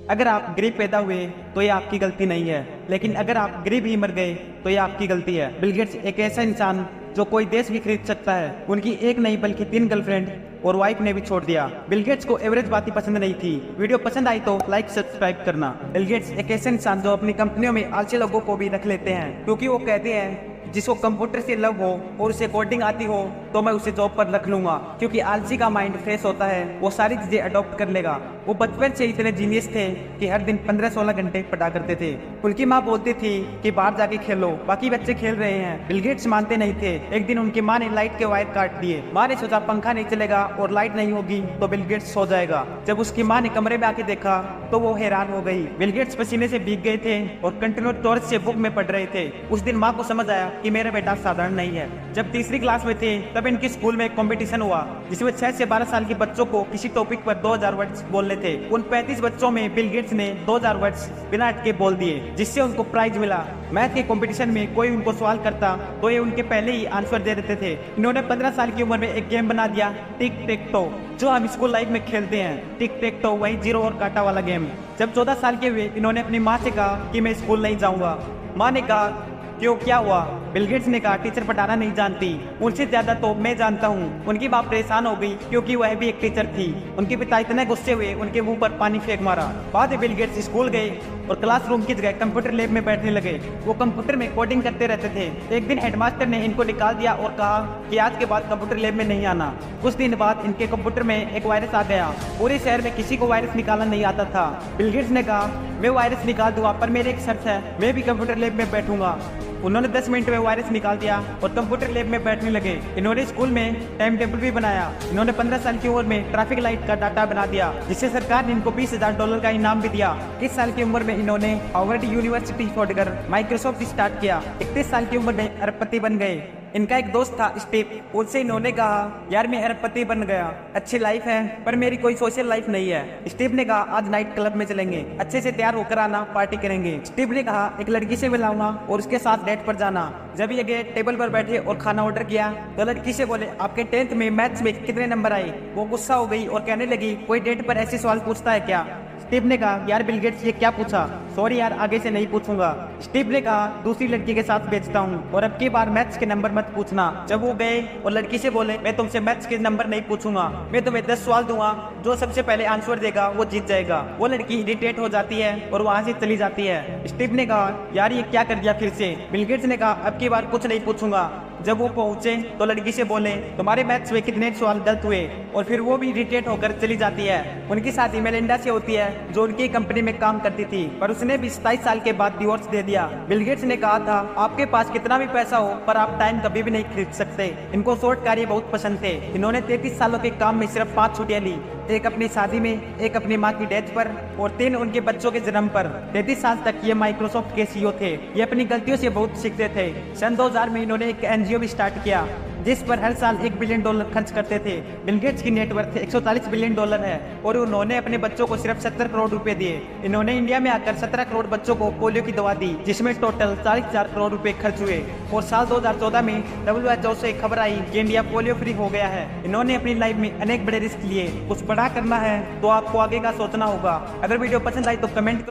अगर आप गरीब पैदा हुए तो ये आपकी गलती नहीं है, लेकिन अगर आप गरीब ही मर गए तो ये आपकी गलती है। बिल गेट्स एक ऐसा इंसान जो कोई देश भी खरीद सकता है, उनकी एक नहीं बल्कि 3 गर्लफ्रेंड और वाइफ ने भी छोड़ दिया। बिल गेट्स को एवरेज बातें पसंद नहीं थी। वीडियो पसंद आई तो लाइक सब्सक्राइब करना। बिल गेट्स एक ऐसे इंसान जो अपनी कंपनियों में आलसी लोगों को भी रख लेते हैं, क्योंकि वो कहते हैं जिसको कंप्यूटर से लव हो और उसे कोडिंग आती हो तो मैं उसे जॉब पर रख लूंगा, क्योंकि आलसी का माइंड फ्रेश होता है, वो सारी चीजें अडॉप्ट कर लेगा। वो बचपन से इतने जीनियस थे कि हर दिन 15-16 घंटे पढ़ा करते थे। उनकी माँ बोलती थी कि बाहर जाके खेलो, बाकी बच्चे खेल रहे हैं। बिल गेट्स मानते नहीं थे। एक दिन उनकी माँ ने लाइट के वायर काट दिए। माँ ने सोचा पंखा नहीं चलेगा और लाइट नहीं होगी तो बिल गेट्स सो जाएगा। जब उसकी माँ ने कमरे में आके देखा तो वो हैरान हो गई। बिल गेट्स पसीने से भीग गए थे और कंटिन्यू टॉर्च से बुक में पढ़ रहे थे। उस दिन माँ को समझ आया कि मेरा बेटा साधारण नहीं है। जब तीसरी क्लास में थे तब इनके स्कूल में एक कंपटीशन हुआ जिसमें 6 से 12 साल के बच्चों को किसी टॉपिक पर 2000 वर्ड्स बोलने थे। उन 35 बच्चों में बिल गेट्स ने 2000 वर्ड्स बिना अटके बोल दिए, जिससे उनको प्राइज मिला। मैथ के कंपटीशन में कोई उनको सवाल करता तो ये उनके पहले ही आंसर दे देते थे। इन्होंने 15 साल की उम्र में एक गेम बना दिया, टिक टेक टो, जो हम स्कूल लाइफ में खेलते हैं। टिक टेक टो वही जीरो और काटा वाला गेम। जब 14 साल के हुए इन्होंने अपनी माँ से कहा कि मैं स्कूल नहीं जाऊंगा। माँ ने कहा क्यों, क्या हुआ? बिल गेट्स ने कहा टीचर पढ़ाना नहीं जानती, उनसे ज्यादा तो मैं जानता हूँ। उनकी माँ परेशान हो गई क्योंकि वह भी एक टीचर थी। उनके पिता इतने गुस्से हुए उनके मुंह पर पानी फेंक मारा। बाद में बिल गेट्स स्कूल गए और क्लासरूम की जगह कंप्यूटर लैब में बैठने लगे। वो कंप्यूटर में कोडिंग करते रहते थे। एक दिन हेडमास्टर ने इनको निकाल दिया और कहा कि आज के बाद कंप्यूटर लैब में नहीं आना। कुछ दिन बाद इनके कंप्यूटर में एक वायरस आ गया। पूरे शहर में किसी को वायरस निकालना नहीं आता था। बिल गेट्स ने कहा मैं वायरस निकाल दूंगा, पर मेरी एक शर्त है, मैं भी कंप्यूटर लैब में बैठूंगा। उन्होंने 10 मिनट में वायरस निकाल दिया और कंप्यूटर लैब में बैठने लगे। इन्होंने स्कूल में टाइम टेबल भी बनाया। इन्होंने 15 साल की उम्र में ट्रैफिक लाइट का डाटा बना दिया, जिससे सरकार ने इनको $20,000 का इनाम भी दिया। 30 साल की उम्र में इन्होंने हार्वर्ड यूनिवर्सिटी छोड़कर माइक्रोसॉफ्ट स्टार्ट किया। 31 साल की उम्र में अरबपति बन गए। इनका एक दोस्त था स्टीव, उससे इन्होंने कहा यार मैं अरबपति बन गया, अच्छी लाइफ है पर मेरी कोई सोशल लाइफ नहीं है। स्टीव ने कहा आज नाइट क्लब में चलेंगे, अच्छे से तैयार होकर आना, पार्टी करेंगे। स्टीव ने कहा एक लड़की से मिलाऊंगा और उसके साथ डेट पर जाना। जब ये गए टेबल पर बैठे और खाना ऑर्डर किया तो लड़की से बोले आपके 10th में मैथ्स में कितने नंबर आए? वो गुस्सा हो गई और कहने लगी कोई डेट पर ऐसे सवाल पूछता है क्या? स्टीव ने कहा यार बिल गेट्स ये क्या पूछा, सॉरी यार आगे से नहीं पूछूंगा। स्टीव ने कहा दूसरी लड़की के साथ बेचता हूँ और अब की बार मैथ्स के नंबर मत पूछना। जब वो गए और लड़की से बोले मैं तुमसे मैथ्स के नंबर नहीं पूछूंगा, मैं तुम्हें 10 सवाल दूंगा, जो सबसे पहले आंसर देगा वो जीत जाएगा। वो लड़की इरिटेट हो जाती है और वहाँ से चली जाती है। स्टीव ने कहा यार ये क्या कर दिया फिर से? बिल गेट्स ने कहा अब की बार कुछ नहीं पूछूंगा। जब वो पहुंचे तो लड़की से बोले तुम्हारे मैथ्स में कितने सवाल गलत हुए, और फिर वो भी इरिटेट होकर चली जाती है। उनकी शादी मेलिंडा से होती है जो उनकी कंपनी में काम करती थी, पर उसने भी 27 साल के बाद डिवोर्स दे दिया। बिल गेट्स ने कहा था आपके पास कितना भी पैसा हो पर आप टाइम कभी भी नहीं खरीद सकते। इनको शॉर्ट कार्य बहुत पसंद थे। इन्होंने 33 सालों के काम में सिर्फ 5 छुट्टियां ली, एक अपनी शादी में, एक अपनी माँ की डेथ पर और 3 उनके बच्चों के जन्म पर। 33 साल तक ये माइक्रोसॉफ्ट के CEO थे। ये अपनी गलतियों से बहुत सीखते थे। सन 2000 में इन्होंने एक NGO भी स्टार्ट किया जिस पर हर साल $1 बिलियन खर्च करते थे। बिल गेट्स की नेटवर्थ $140 बिलियन है और उन्होंने अपने बच्चों को सिर्फ 70 करोड़ रुपए दिए। इन्होंने इंडिया में आकर 17 करोड़ बच्चों को पोलियो की दवा दी, जिसमें टोटल 40,000 करोड़ रुपए खर्च हुए। और साल 2014 में WHO से खबर आई कि इंडिया पोलियो फ्री हो गया है। इन्होंने अपनी लाइफ में अनेक बड़े रिस्क लिए। कुछ बड़ा करना है तो आपको आगे का सोचना होगा। अगर वीडियो पसंद आई तो कमेंट